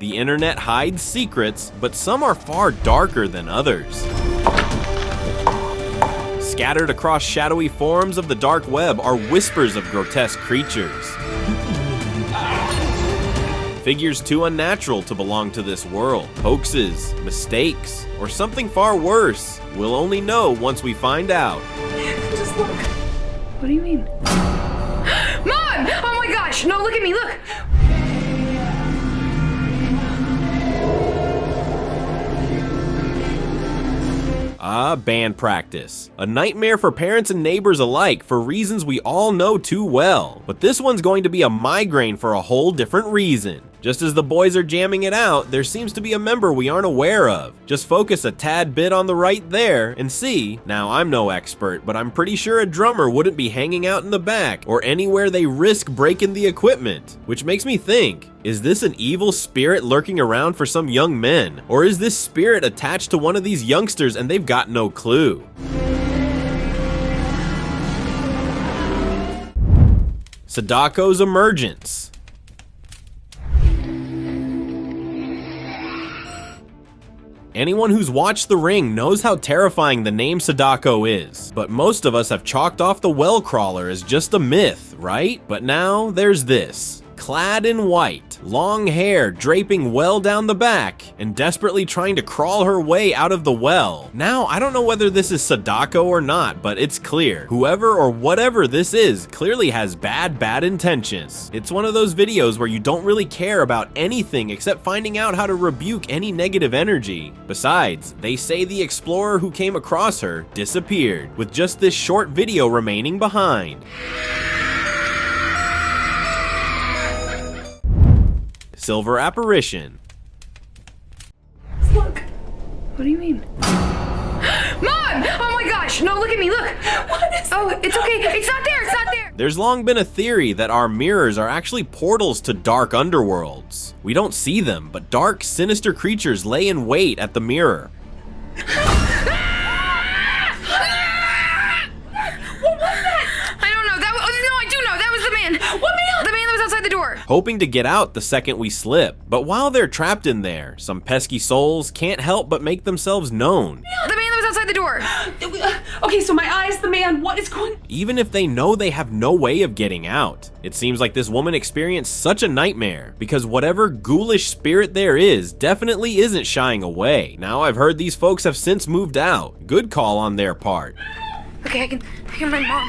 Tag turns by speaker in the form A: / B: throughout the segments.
A: The internet hides secrets, but some are far darker than others. Scattered across shadowy forums of the dark web are whispers of grotesque creatures. Figures too unnatural to belong to this world. Hoaxes, mistakes, or something far worse. We'll only know once we find out.
B: Just look. What do you mean? Mom! Oh my gosh! No, look at me, look!
A: Band practice. A nightmare for parents and neighbors alike for reasons we all know too well. But this one's going to be a migraine for a whole different reason. Just as the boys are jamming it out, there seems to be a member we aren't aware of. Just focus a tad bit on the right there and see. Now, I'm no expert, but I'm pretty sure a drummer wouldn't be hanging out in the back or anywhere they risk breaking the equipment. Which makes me think, is this an evil spirit lurking around for some young men? Or is this spirit attached to one of these youngsters and they've got no clue? Sadako's emergence. Anyone who's watched The Ring knows how terrifying the name Sadako is, but most of us have chalked off the well crawler as just a myth, right? But now there's this. Clad in white, long hair draping well down the back, and desperately trying to crawl her way out of the well. Now, I don't know whether this is Sadako or not, but it's clear. Whoever or whatever this is clearly has bad intentions. It's one of those videos where you don't really care about anything except finding out how to rebuke any negative energy. Besides, they say the explorer who came across her disappeared, with just this short video remaining behind. Silver apparition.
B: Look. What do you mean? Mom! Oh my gosh! No, look at me, look! What is Oh, it's okay. It's not there, it's not there!
A: There's long been a theory that our mirrors are actually portals to dark underworlds. We don't see them, but dark, sinister creatures lay in wait at the mirror.
B: What was that? I don't know. No, I do know. That was the man. What man? The man that was outside the door.
A: Hoping to get out the second we slip. But while they're trapped in there, some pesky souls can't help but make themselves known.
B: The man that was outside the door.
C: Okay, so my eyes, the man, what is going on?
A: Even if they know they have no way of getting out. It seems like this woman experienced such a nightmare, because whatever ghoulish spirit there is definitely isn't shying away. Now I've heard these folks have since moved out. Good call on their part.
B: Okay, I can hear my mom.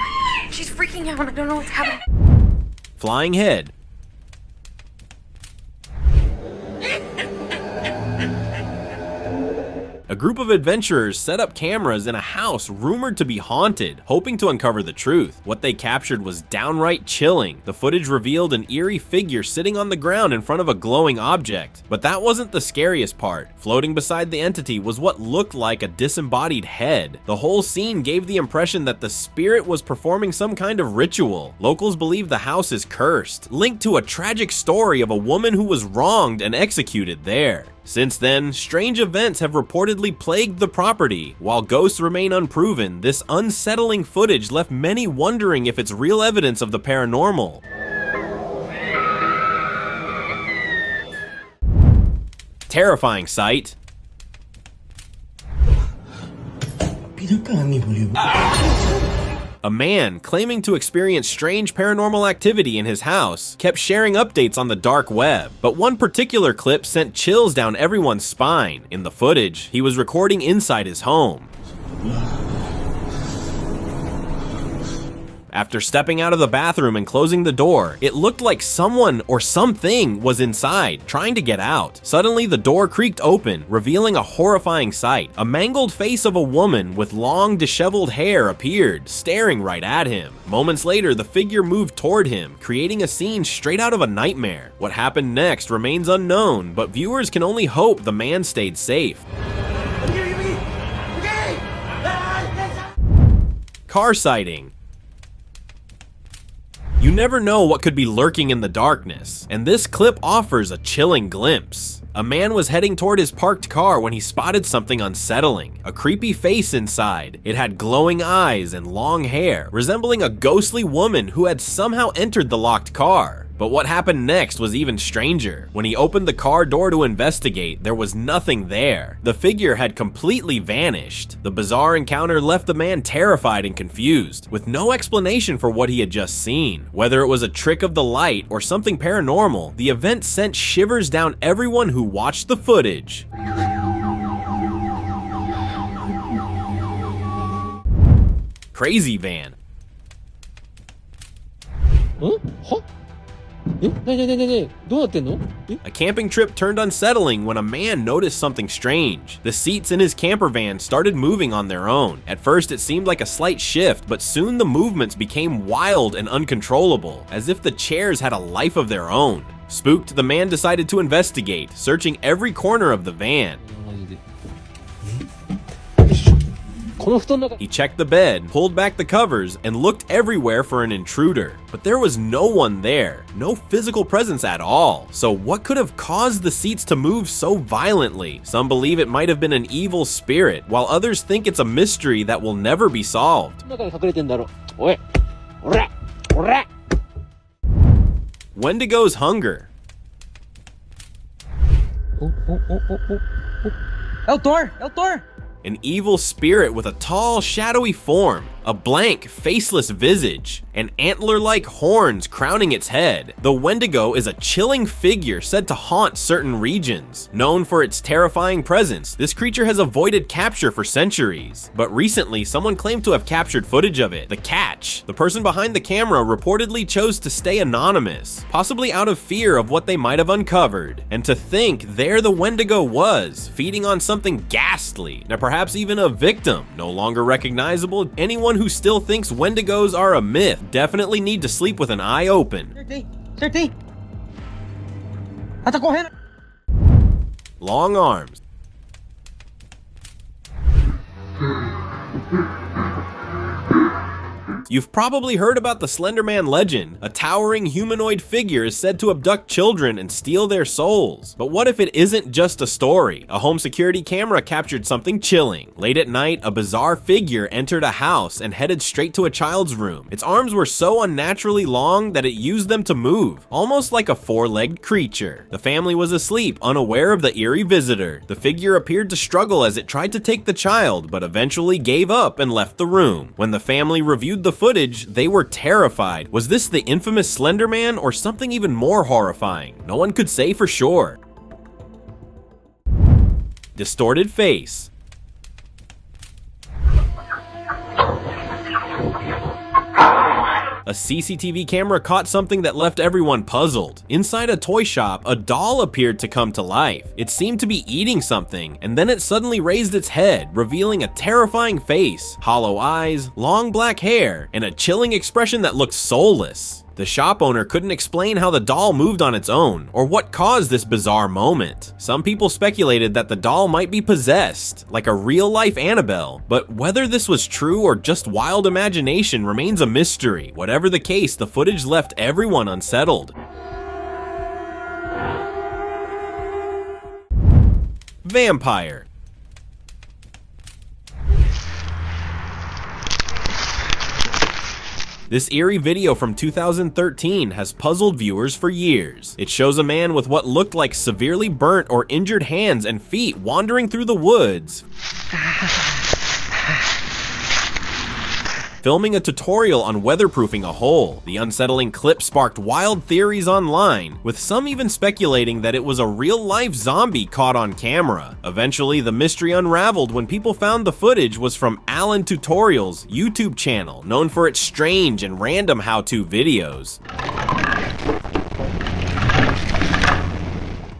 B: She's freaking out and I don't know what's happening.
A: Flying head. A group of adventurers set up cameras in a house rumored to be haunted, hoping to uncover the truth. What they captured was downright chilling. The footage revealed an eerie figure sitting on the ground in front of a glowing object. But that wasn't the scariest part. Floating beside the entity was what looked like a disembodied head. The whole scene gave the impression that the spirit was performing some kind of ritual. Locals believe the house is cursed, linked to a tragic story of a woman who was wronged and executed there. Since then, strange events have reportedly plagued the property. While ghosts remain unproven, this unsettling footage left many wondering if it's real evidence of the paranormal. Terrifying sight. A man claiming to experience strange paranormal activity in his house kept sharing updates on the dark web, but one particular clip sent chills down everyone's spine. In the footage, he was recording inside his home. After stepping out of the bathroom and closing the door, it looked like someone or something was inside, trying to get out. Suddenly, the door creaked open, revealing a horrifying sight. A mangled face of a woman with long, disheveled hair appeared, staring right at him. Moments later, the figure moved toward him, creating a scene straight out of a nightmare. What happened next remains unknown, but viewers can only hope the man stayed safe. Car sighting. You never know what could be lurking in the darkness, and this clip offers a chilling glimpse. A man was heading toward his parked car when he spotted something unsettling. A creepy face inside. It had glowing eyes and long hair, resembling a ghostly woman who had somehow entered the locked car. But what happened next was even stranger. When he opened the car door to investigate, there was nothing there. The figure had completely vanished. The bizarre encounter left the man terrified and confused, with no explanation for what he had just seen. Whether it was a trick of the light or something paranormal, the event sent shivers down everyone who watched the footage. Crazy van. A camping trip turned unsettling when a man noticed something strange. The seats in his camper van started moving on their own. At first it seemed like a slight shift, but soon the movements became wild and uncontrollable, as if the chairs had a life of their own. Spooked, the man decided to investigate, searching every corner of the van. He checked the bed, pulled back the covers, and looked everywhere for an intruder. But there was no one there, no physical presence at all. So what could have caused the seats to move so violently? Some believe it might have been an evil spirit, while others think it's a mystery that will never be solved. Wendiggo's hunger. An evil spirit with a tall, shadowy form, a blank, faceless visage, and antler-like horns crowning its head. The Wendiggo is a chilling figure said to haunt certain regions. Known for its terrifying presence, this creature has avoided capture for centuries. But recently, someone claimed to have captured footage of it. The catch: the person behind the camera reportedly chose to stay anonymous, possibly out of fear of what they might have uncovered. And to think there the Wendiggo was, feeding on something ghastly, now perhaps even a victim, no longer recognizable. Anyone who still thinks Wendigos are a myth definitely need to sleep with an eye open. Long arms. You've probably heard about the Slender Man legend. A towering humanoid figure is said to abduct children and steal their souls. But what if it isn't just a story? A home security camera captured something chilling. Late at night, a bizarre figure entered a house and headed straight to a child's room. Its arms were so unnaturally long that it used them to move, almost like a four-legged creature. The family was asleep, unaware of the eerie visitor. The figure appeared to struggle as it tried to take the child, but eventually gave up and left the room. When the family reviewed the footage, they were terrified. Was this the infamous Slender Man or something even more horrifying? No one could say for sure. Distorted face. A CCTV camera caught something that left everyone puzzled. Inside a toy shop, a doll appeared to come to life. It seemed to be eating something, and then it suddenly raised its head, revealing a terrifying face, hollow eyes, long black hair, and a chilling expression that looked soulless. The shop owner couldn't explain how the doll moved on its own, or what caused this bizarre moment. Some people speculated that the doll might be possessed, like a real-life Annabelle, but whether this was true or just wild imagination remains a mystery. Whatever the case, the footage left everyone unsettled. Vampire. This eerie video from 2013 has puzzled viewers for years. It shows a man with what looked like severely burnt or injured hands and feet wandering through the woods, filming a tutorial on weatherproofing a hole. The unsettling clip sparked wild theories online, with some even speculating that it was a real-life zombie caught on camera. Eventually, the mystery unraveled when people found the footage was from Alan Tutorial's YouTube channel, known for its strange and random how-to videos.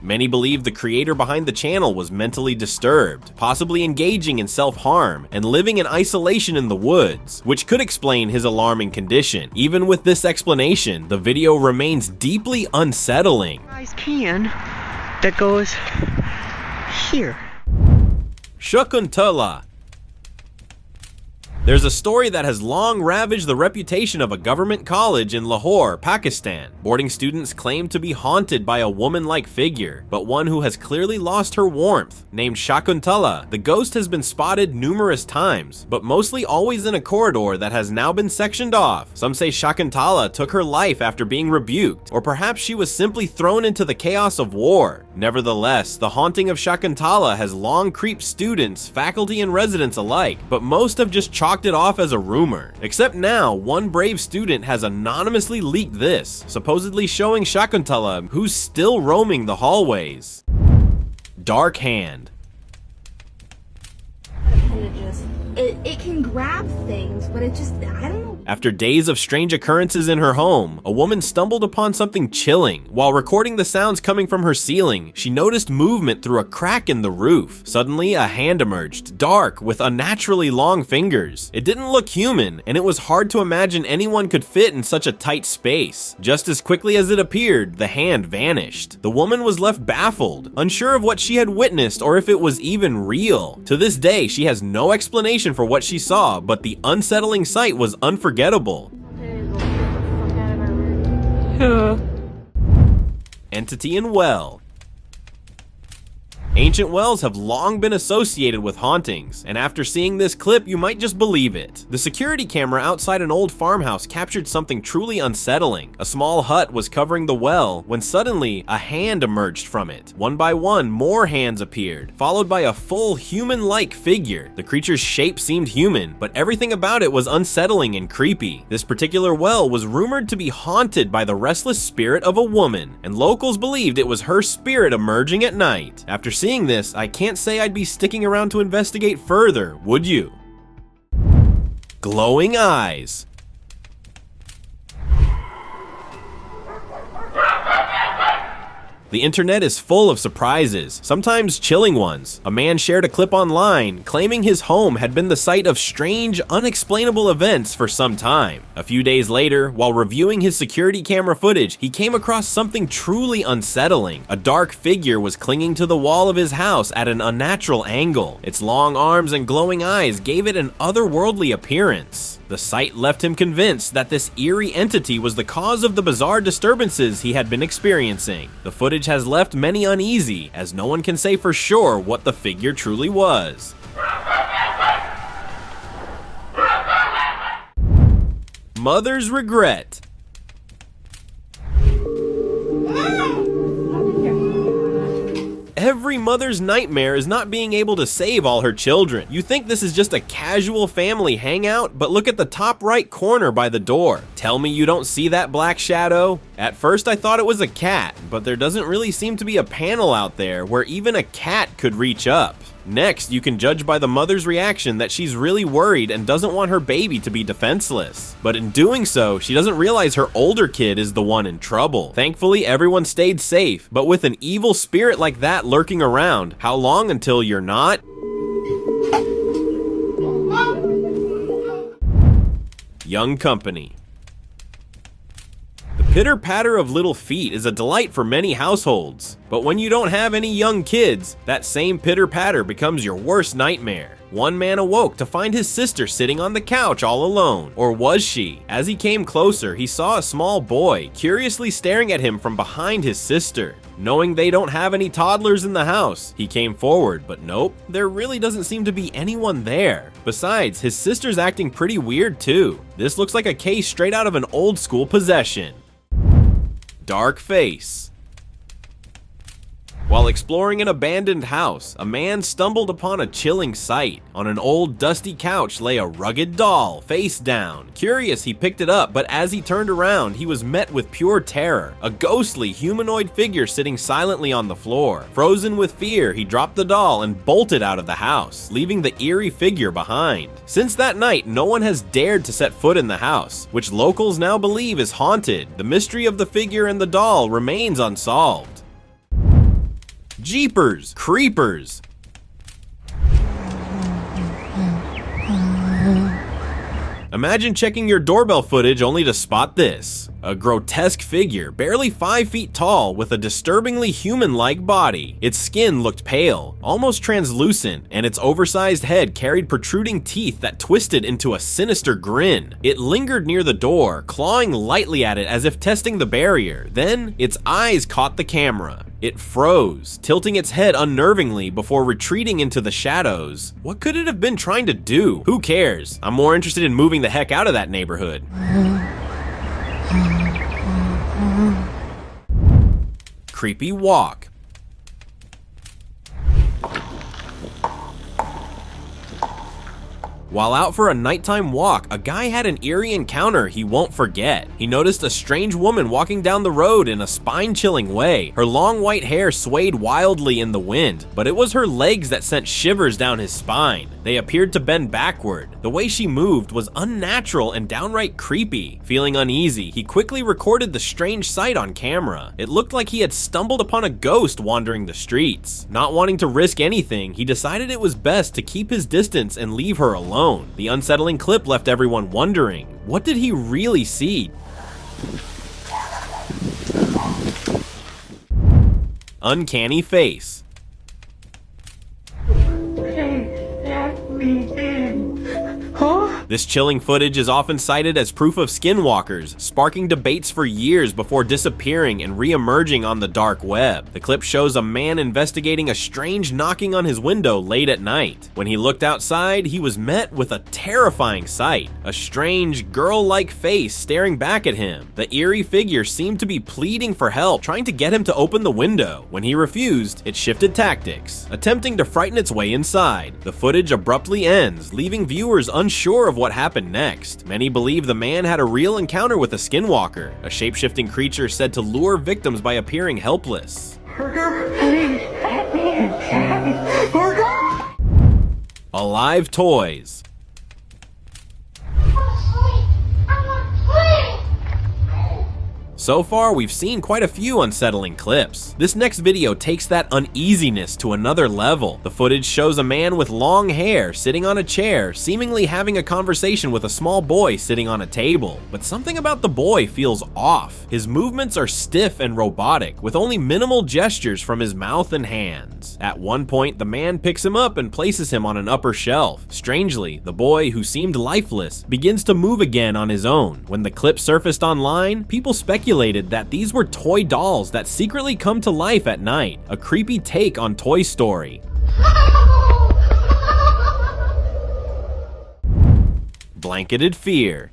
A: Many believe the creator behind the channel was mentally disturbed, possibly engaging in self-harm and living in isolation in the woods, which could explain his alarming condition. Even with this explanation, the video remains deeply unsettling.
D: Can that goes here.
A: Shakuntala. There's a story that has long ravaged the reputation of a government college in Lahore, Pakistan. Boarding students claim to be haunted by a woman-like figure, but one who has clearly lost her warmth. Named Shakuntala, the ghost has been spotted numerous times, but mostly always in a corridor that has now been sectioned off. Some say Shakuntala took her life after being rebuked, or perhaps she was simply thrown into the chaos of war. Nevertheless, the haunting of Shakuntala has long creeped students, faculty, and residents alike, but most have just chalked it off as a rumor. Except now, one brave student has anonymously leaked this, supposedly showing Shakuntala, who's still roaming the hallways. Dark Hand.
E: Appendages. It can grab things, but it just, I don't know.
A: After days of strange occurrences in her home, a woman stumbled upon something chilling. While recording the sounds coming from her ceiling, she noticed movement through a crack in the roof. Suddenly, a hand emerged, dark, with unnaturally long fingers. It didn't look human, and it was hard to imagine anyone could fit in such a tight space. Just as quickly as it appeared, the hand vanished. The woman was left baffled, unsure of what she had witnessed or if it was even real. To this day, she has no explanation for what she saw, but the unsettling sight was unforgettable. Entity in well. Ancient wells have long been associated with hauntings, and after seeing this clip, you might just believe it. The security camera outside an old farmhouse captured something truly unsettling. A small hut was covering the well when suddenly a hand emerged from it. One by one, more hands appeared, followed by a full human-like figure. The creature's shape seemed human, but everything about it was unsettling and creepy. This particular well was rumored to be haunted by the restless spirit of a woman, and locals believed it was her spirit emerging at night. After seeing this, I can't say I'd be sticking around to investigate further, would you? Glowing eyes. The internet is full of surprises, sometimes chilling ones. A man shared a clip online claiming his home had been the site of strange, unexplainable events for some time. A few days later, while reviewing his security camera footage, he came across something truly unsettling. A dark figure was clinging to the wall of his house at an unnatural angle. Its long arms and glowing eyes gave it an otherworldly appearance. The sight left him convinced that this eerie entity was the cause of the bizarre disturbances he had been experiencing. The footage has left many uneasy, as no one can say for sure what the figure truly was. Mother's regret. Every mother's nightmare is not being able to save all her children. You think this is just a casual family hangout, but look at the top right corner by the door. Tell me you don't see that black shadow? At first I thought it was a cat, but there doesn't really seem to be a panel out there where even a cat could reach up. Next, you can judge by the mother's reaction that she's really worried and doesn't want her baby to be defenseless. But in doing so, she doesn't realize her older kid is the one in trouble. Thankfully, everyone stayed safe, but with an evil spirit like that lurking around, how long until you're not? Young company. Pitter-patter of little feet is a delight for many households, but when you don't have any young kids, that same pitter-patter becomes your worst nightmare. One man awoke to find his sister sitting on the couch all alone. Or was she? As he came closer, he saw a small boy curiously staring at him from behind his sister. Knowing they don't have any toddlers in the house, he came forward, but nope, there really doesn't seem to be anyone there. Besides, his sister's acting pretty weird too. This looks like a case straight out of an old school possession. Dark face. While exploring an abandoned house, a man stumbled upon a chilling sight. On an old dusty couch lay a rugged doll, face down. Curious, he picked it up, but as he turned around, he was met with pure terror. A ghostly, humanoid figure sitting silently on the floor. Frozen with fear, he dropped the doll and bolted out of the house, leaving the eerie figure behind. Since that night, no one has dared to set foot in the house, which locals now believe is haunted. The mystery of the figure and the doll remains unsolved. Jeepers Creepers. Imagine checking your doorbell footage only to spot this. A grotesque figure, barely 5 feet tall, with a disturbingly human-like body. Its skin looked pale, almost translucent, and its oversized head carried protruding teeth that twisted into a sinister grin. It lingered near the door, clawing lightly at it as if testing the barrier. Then, its eyes caught the camera. It froze, tilting its head unnervingly before retreating into the shadows. What could it have been trying to do? Who cares? I'm more interested in moving the heck out of that neighborhood. Creepy walk. While out for a nighttime walk, a guy had an eerie encounter he won't forget. He noticed a strange woman walking down the road in a spine-chilling way. Her long white hair swayed wildly in the wind, but it was her legs that sent shivers down his spine. They appeared to bend backward. The way she moved was unnatural and downright creepy. Feeling uneasy, he quickly recorded the strange sight on camera. It looked like he had stumbled upon a ghost wandering the streets. Not wanting to risk anything, he decided it was best to keep his distance and leave her alone. The unsettling clip left everyone wondering, what did he really see? Uncanny face. This chilling footage is often cited as proof of skinwalkers, sparking debates for years before disappearing and re-emerging on the dark web. The clip shows a man investigating a strange knocking on his window late at night. When he looked outside, he was met with a terrifying sight. A strange, girl-like face staring back at him. The eerie figure seemed to be pleading for help, trying to get him to open the window. When he refused, it shifted tactics, attempting to frighten its way inside. The footage abruptly ends, leaving viewers unsure of what happened next. Many believe the man had a real encounter with a skinwalker, a shape-shifting creature said to lure victims by appeering helpless. Alive toys. So far, we've seen quite a few unsettling clips. This next video takes that uneasiness to another level. The footage shows a man with long hair sitting on a chair, seemingly having a conversation with a small boy sitting on a table. But something about the boy feels off. His movements are stiff and robotic, with only minimal gestures from his mouth and hands. At one point, the man picks him up and places him on an upper shelf. Strangely, the boy, who seemed lifeless, begins to move again on his own. When the clip surfaced online, people speculated that these were toy dolls that secretly come to life at night, a creepy take on Toy Story. Blanketed fear.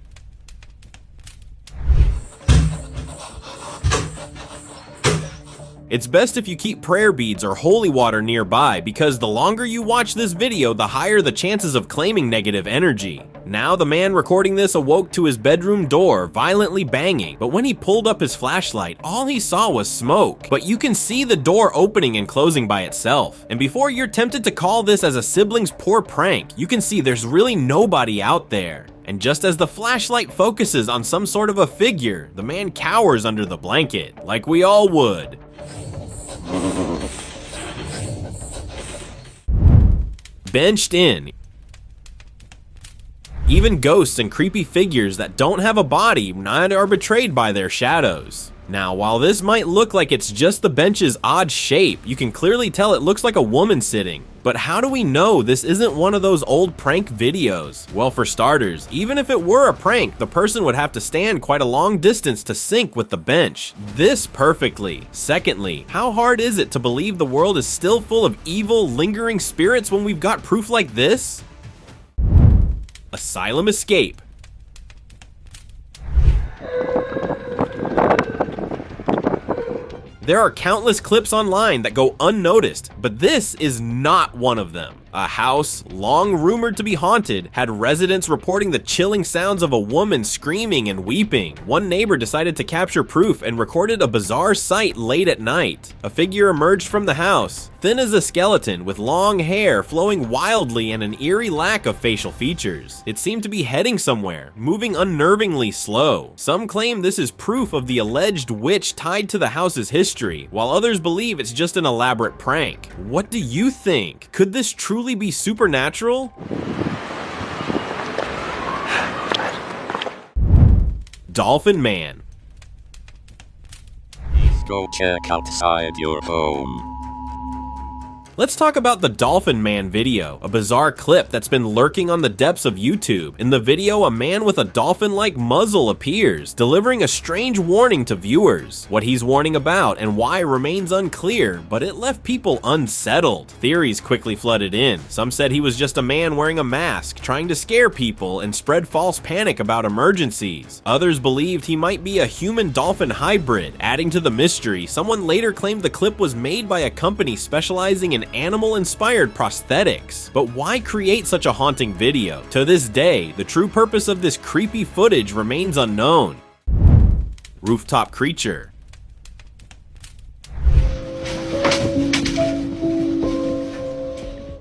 A: It's best if you keep prayer beads or holy water nearby, because the longer you watch this video, the higher the chances of claiming negative energy. Now the man recording this awoke to his bedroom door, violently banging, but when he pulled up his flashlight, all he saw was smoke. But you can see the door opening and closing by itself. And before you're tempted to call this as a sibling's poor prank, you can see there's really nobody out there. And just as the flashlight focuses on some sort of a figure, the man cowers under the blanket, like we all would. Benched in. Even ghosts and creepy figures that don't have a body are betrayed by their shadows. Now, while this might look like it's just the bench's odd shape, you can clearly tell it looks like a woman sitting. But how do we know this isn't one of those old prank videos? Well, for starters, even if it were a prank, the person would have to stand quite a long distance to sync with the bench. This perfectly. Secondly, how hard is it to believe the world is still full of evil, lingering spirits when we've got proof like this? Asylum escape. There are countless clips online that go unnoticed, but this is not one of them. A house, long rumored to be haunted, had residents reporting the chilling sounds of a woman screaming and weeping. One neighbor decided to capture proof and recorded a bizarre sight late at night. A figure emerged from the house, thin as a skeleton, with long hair flowing wildly and an eerie lack of facial features. It seemed to be heading somewhere, moving unnervingly slow. Some claim this is proof of the alleged witch tied to the house's history, while others believe it's just an elaborate prank. What do you think? Could this truly be supernatural? Dolphin Man.
F: Go check outside your home.
A: Let's talk about the Dolphin Man video, a bizarre clip that's been lurking on the depths of YouTube. In the video, a man with a dolphin-like muzzle appears, delivering a strange warning to viewers. What he's warning about and why remains unclear, but it left people unsettled. Theories quickly flooded in. Some said he was just a man wearing a mask, trying to scare people and spread false panic about emergencies. Others believed he might be a human-dolphin hybrid. Adding to the mystery, someone later claimed the clip was made by a company specializing in animal-inspired prosthetics. But why create such a haunting video? To this day, the true purpose of this creepy footage remains unknown. Rooftop creature.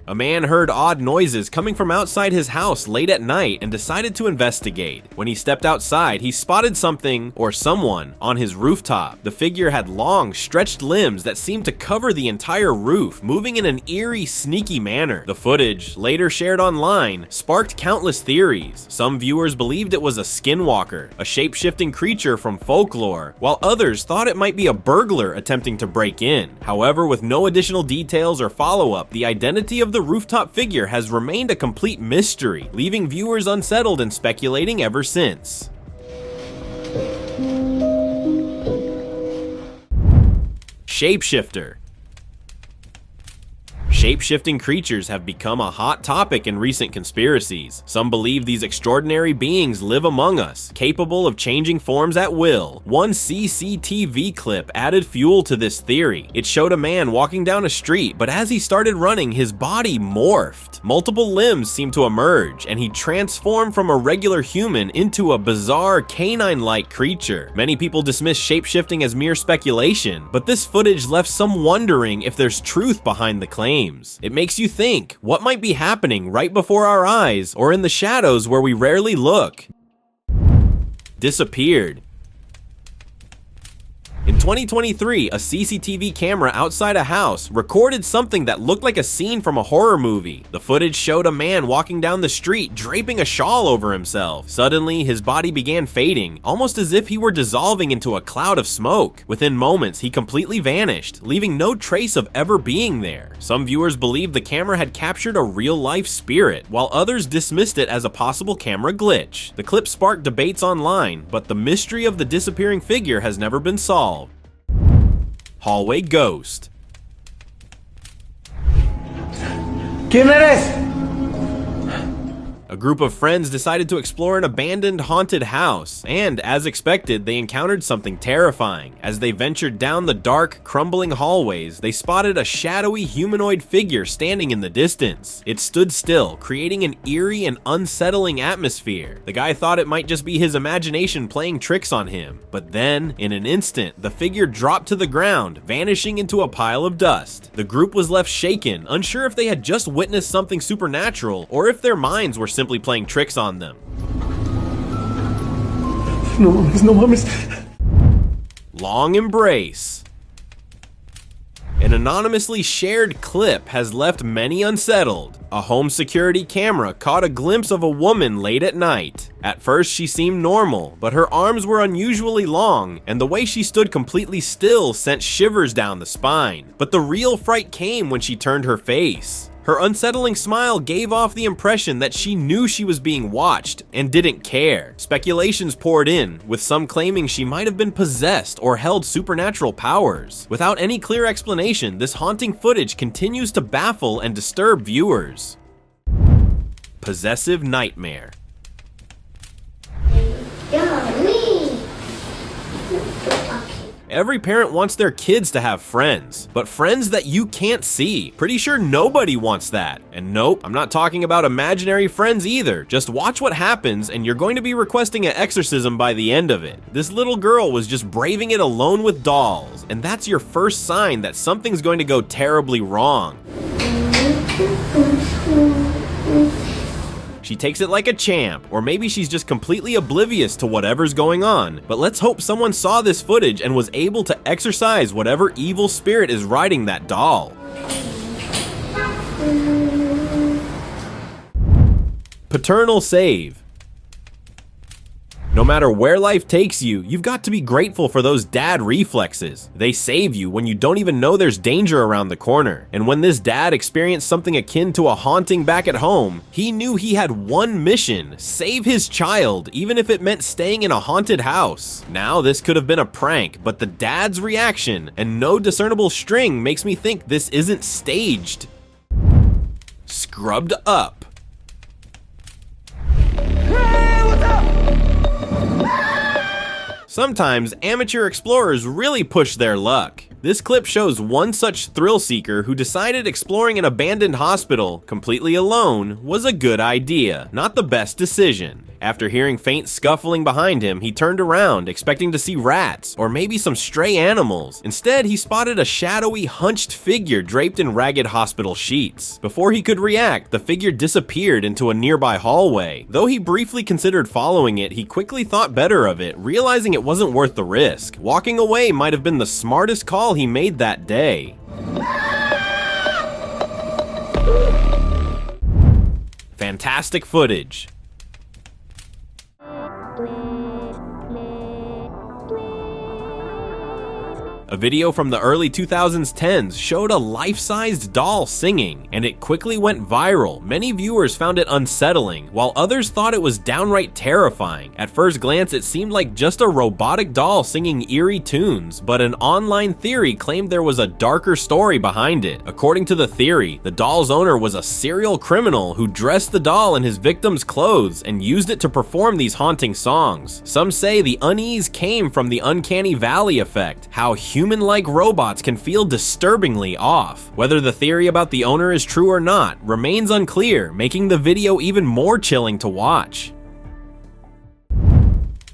A: A man heard odd noises coming from outside his house late at night and decided to investigate. When he stepped outside, he spotted something, or someone, on his rooftop. The figure had long, stretched limbs that seemed to cover the entire roof, moving in an eerie, sneaky manner. The footage, later shared online, sparked countless theories. Some viewers believed it was a skinwalker, a shape-shifting creature from folklore, while others thought it might be a burglar attempting to break in. However, with no additional details or follow-up, the identity of the rooftop figure has remained a complete mystery, leaving viewers unsettled and speculating ever since. Shapeshifter. Shape-shifting creatures have become a hot topic in recent conspiracies. Some believe these extraordinary beings live among us, capable of changing forms at will. One CCTV clip added fuel to this theory. It showed a man walking down a street, but as he started running, his body morphed. Multiple limbs seemed to emerge, and he transformed from a regular human into a bizarre canine-like creature. Many people dismiss shape-shifting as mere speculation, but this footage left some wondering if there's truth behind the claim. It makes you think, what might be happening right before our eyes or in the shadows where we rarely look? Disappeared. In 2023, a CCTV camera outside a house recorded something that looked like a scene from a horror movie. The footage showed a man walking down the street draping a shawl over himself. Suddenly, his body began fading, almost as if he were dissolving into a cloud of smoke. Within moments, he completely vanished, leaving no trace of ever being there. Some viewers believed the camera had captured a real-life spirit, while others dismissed it as a possible camera glitch. The clip sparked debates online, but the mystery of the disappearing figure has never been solved. Hallway ghost.
G: ¿Quién eres?
A: A group of friends decided to explore an abandoned haunted house, and as expected, they encountered something terrifying. As they ventured down the dark, crumbling hallways, they spotted a shadowy humanoid figure standing in the distance. It stood still, creating an eerie and unsettling atmosphere. The guy thought it might just be his imagination playing tricks on him, but then, in an instant, the figure dropped to the ground, vanishing into a pile of dust. The group was left shaken, unsure if they had just witnessed something supernatural, or if their minds were simply playing tricks on them.
G: No mames.
A: Long embrace. An anonymously shared clip has left many unsettled. A home security camera caught a glimpse of a woman late at night. At first, she seemed normal, but her arms were unusually long, and the way she stood completely still sent shivers down the spine. But the real fright came when she turned her face. Her unsettling smile gave off the impression that she knew she was being watched and didn't care. Speculations poured in, with some claiming she might have been possessed or held supernatural powers. Without any clear explanation, this haunting footage continues to baffle and disturb viewers. Possessive nightmare. Every parent wants their kids to have friends, but friends that you can't see. Pretty sure nobody wants that. And nope, I'm not talking about imaginary friends either. Just watch what happens and you're going to be requesting an exorcism by the end of it. This little girl was just braving it alone with dolls, and that's your first sign that something's going to go terribly wrong. She takes it like a champ, or maybe she's just completely oblivious to whatever's going on. But let's hope someone saw this footage and was able to exorcise whatever evil spirit is riding that doll. Paternal save. No matter where life takes you, you've got to be grateful for those dad reflexes. They save you when you don't even know there's danger around the corner. And when this dad experienced something akin to a haunting back at home, he knew he had one mission: save his child, even if it meant staying in a haunted house. Now, this could have been a prank, but the dad's reaction and no discernible string makes me think this isn't staged. Scrubbed up. Sometimes amateur explorers really push their luck. This clip shows one such thrill seeker who decided exploring an abandoned hospital completely alone was a good idea, not the best decision. After hearing faint scuffling behind him, he turned around, expecting to see rats or maybe some stray animals. Instead, he spotted a shadowy, hunched figure draped in ragged hospital sheets. Before he could react, the figure disappeared into a nearby hallway. Though he briefly considered following it, he quickly thought better of it, realizing it wasn't worth the risk. Walking away might have been the smartest call he made that day. Fantastic footage. A video from the early 2010s showed a life-sized doll singing, and it quickly went viral. Many viewers found it unsettling, while others thought it was downright terrifying. At first glance, it seemed like just a robotic doll singing eerie tunes, but an online theory claimed there was a darker story behind it. According to the theory, the doll's owner was a serial criminal who dressed the doll in his victim's clothes and used it to perform these haunting songs. Some say the unease came from the Uncanny Valley effect, how human-like robots can feel disturbingly off. Whether the theory about the owner is true or not remains unclear, making the video even more chilling to watch.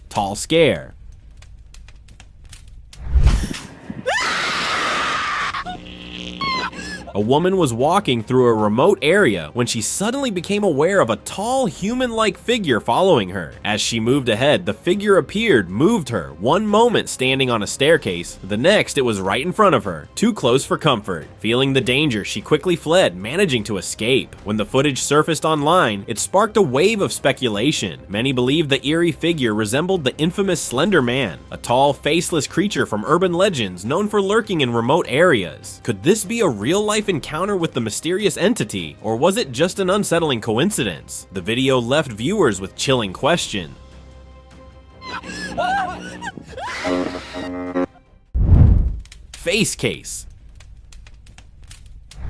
A: Tall scare. A woman was walking through a remote area when she suddenly became aware of a tall, human-like figure following her. As she moved ahead, the figure appeared, moved her, one moment standing on a staircase, the next it was right in front of her, too close for comfort. Feeling the danger, she quickly fled, managing to escape. When the footage surfaced online, it sparked a wave of speculation. Many believed the eerie figure resembled the infamous Slender Man, a tall, faceless creature from urban legends known for lurking in remote areas. Could this be a real-life encounter with the mysterious entity, or was it just an unsettling coincidence? The video left viewers with chilling questions. Face case.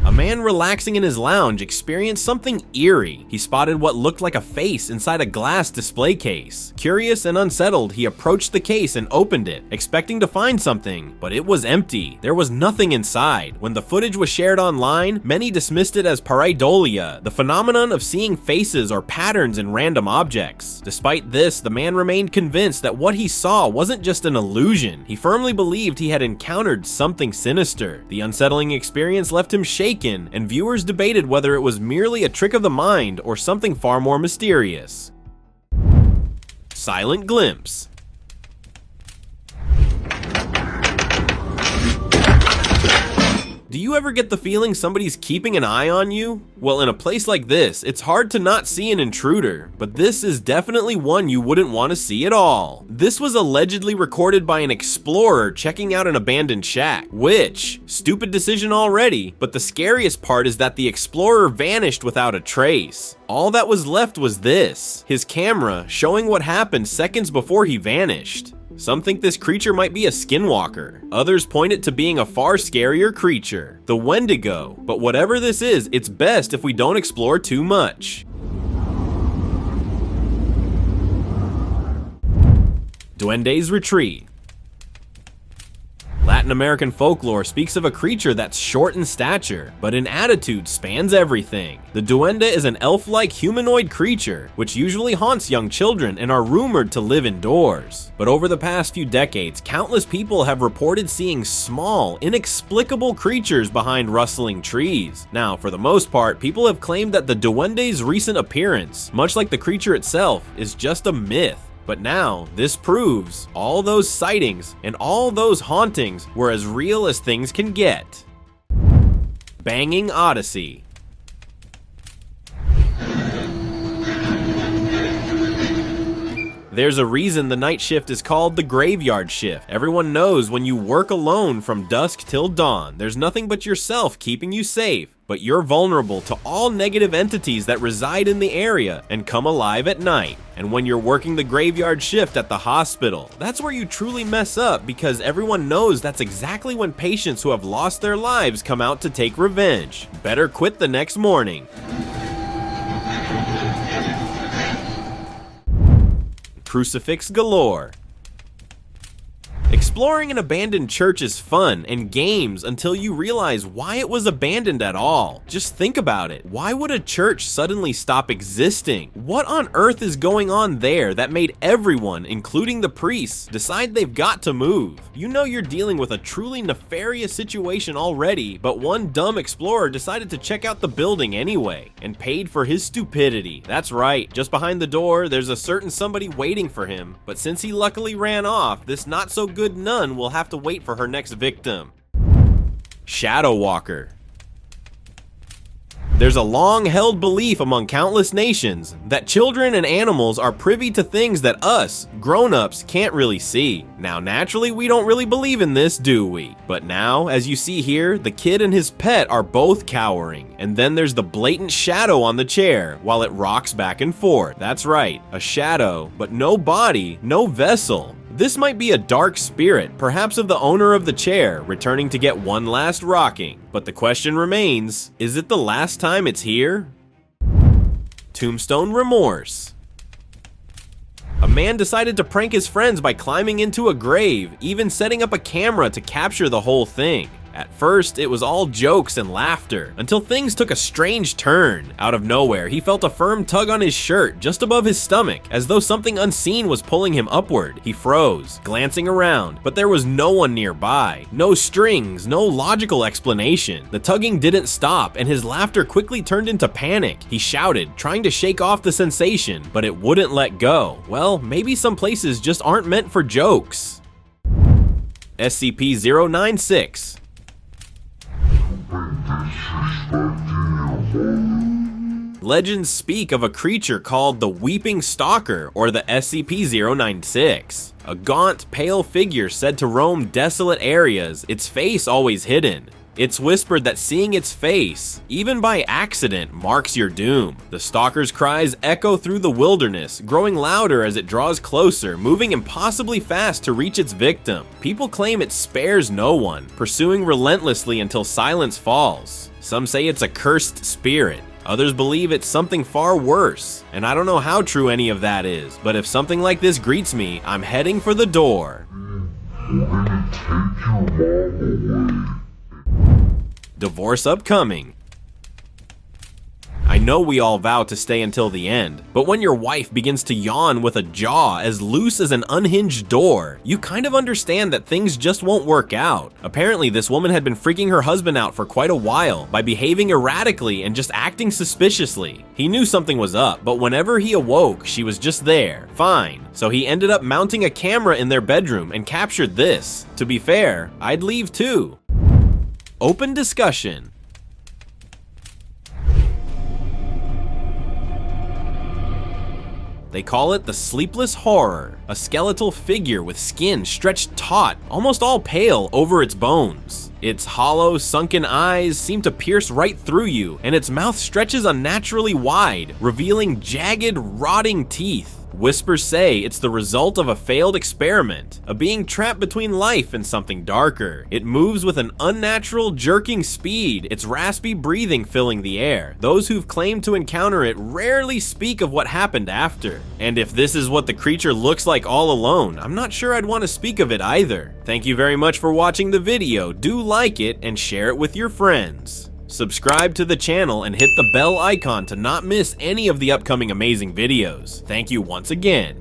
A: A man relaxing in his lounge experienced something eerie. He spotted what looked like a face inside a glass display case. Curious and unsettled, he approached the case and opened it, expecting to find something, but it was empty. There was nothing inside. When the footage was shared online, many dismissed it as pareidolia, the phenomenon of seeing faces or patterns in random objects. Despite this, the man remained convinced that what he saw wasn't just an illusion. He firmly believed he had encountered something sinister. The unsettling experience left him shaken, and viewers debated whether it was merely a trick of the mind or something far more mysterious. Silent glimpse. Do you ever get the feeling somebody's keeping an eye on you? Well, in a place like this, it's hard to not see an intruder, but this is definitely one you wouldn't want to see at all. This was allegedly recorded by an explorer checking out an abandoned shack, which, stupid decision already, but the scariest part is that the explorer vanished without a trace. All that was left was this, his camera showing what happened seconds before he vanished. Some think this creature might be a skinwalker. Others point it to being a far scarier creature, the Wendiggo. But whatever this is, it's best if we don't explore too much. Duende's Retreat. Latin American folklore speaks of a creature that's short in stature, but in attitude spans everything. The Duende is an elf-like humanoid creature, which usually haunts young children and are rumored to live indoors. But over the past few decades, countless people have reported seeing small, inexplicable creatures behind rustling trees. Now, for the most part, people have claimed that the Duende's recent appearance, much like the creature itself, is just a myth. But now, this proves all those sightings and all those hauntings were as real as things can get. Banging Odyssey. There's a reason the night shift is called the graveyard shift. Everyone knows when you work alone from dusk till dawn, there's nothing but yourself keeping you safe. But you're vulnerable to all negative entities that reside in the area and come alive at night. And when you're working the graveyard shift at the hospital, that's where you truly mess up, because everyone knows that's exactly when patients who have lost their lives come out to take revenge. Better quit the next morning. Crucifix galore. Exploring an abandoned church is fun and games until you realize why it was abandoned at all. Just think about it. Why would a church suddenly stop existing? What on earth is going on there that made everyone, including the priests, decide they've got to move? You know you're dealing with a truly nefarious situation already, but one dumb explorer decided to check out the building anyway and paid for his stupidity. That's right, just behind the door, there's a certain somebody waiting for him, but since he luckily ran off, this not so good nun will have to wait for her next victim. Shadow walker. There's a long-held belief among countless nations that children and animals are privy to things that us, grown-ups, can't really see. Now, naturally, we don't really believe in this, do we? But now, as you see here, the kid and his pet are both cowering. And then there's the blatant shadow on the chair while it rocks back and forth. That's right, a shadow, but no body, no vessel. This might be a dark spirit, perhaps of the owner of the chair, returning to get one last rocking. But the question remains, is it the last time it's here? Tombstone remorse. A man decided to prank his friends by climbing into a grave, even setting up a camera to capture the whole thing. At first, it was all jokes and laughter, until things took a strange turn. Out of nowhere, he felt a firm tug on his shirt, just above his stomach, as though something unseen was pulling him upward. He froze, glancing around, but there was no one nearby. No strings, no logical explanation. The tugging didn't stop, and his laughter quickly turned into panic. He shouted, trying to shake off the sensation, but it wouldn't let go. Well, maybe some places just aren't meant for jokes. SCP-096. Legends speak of a creature called the Weeping Stalker, or the SCP-096. A gaunt, pale figure said to roam desolate areas, its face always hidden. It's whispered that seeing its face, even by accident, marks your doom. The stalker's cries echo through the wilderness, growing louder as it draws closer, moving impossibly fast to reach its victim. People claim it spares no one, pursuing relentlessly until silence falls. Some say it's a cursed spirit. Others believe it's something far worse, and I don't know how true any of that is, but if something like this greets me, I'm heading for the door. Divorce upcoming. I know we all vow to stay until the end, but when your wife begins to yawn with a jaw as loose as an unhinged door, you kind of understand that things just won't work out. Apparently, this woman had been freaking her husband out for quite a while by behaving erratically and just acting suspiciously. He knew something was up, but whenever he awoke, she was just there, fine. So he ended up mounting a camera in their bedroom and captured this. To be fair, I'd leave too. Open discussion. They call it the Sleepless Horror, a skeletal figure with skin stretched taut, almost all pale over its bones. Its hollow, sunken eyes seem to pierce right through you, and its mouth stretches unnaturally wide, revealing jagged, rotting teeth. Whispers say it's the result of a failed experiment, a being trapped between life and something darker. It moves with an unnatural, jerking speed, its raspy breathing filling the air. Those who've claimed to encounter it rarely speak of what happened after. And if this is what the creature looks like all alone, I'm not sure I'd want to speak of it either. Thank you very much for watching the video. Do like it and share it with your friends. Subscribe to the channel and hit the bell icon to not miss any of the upcoming amazing videos. Thank you once again.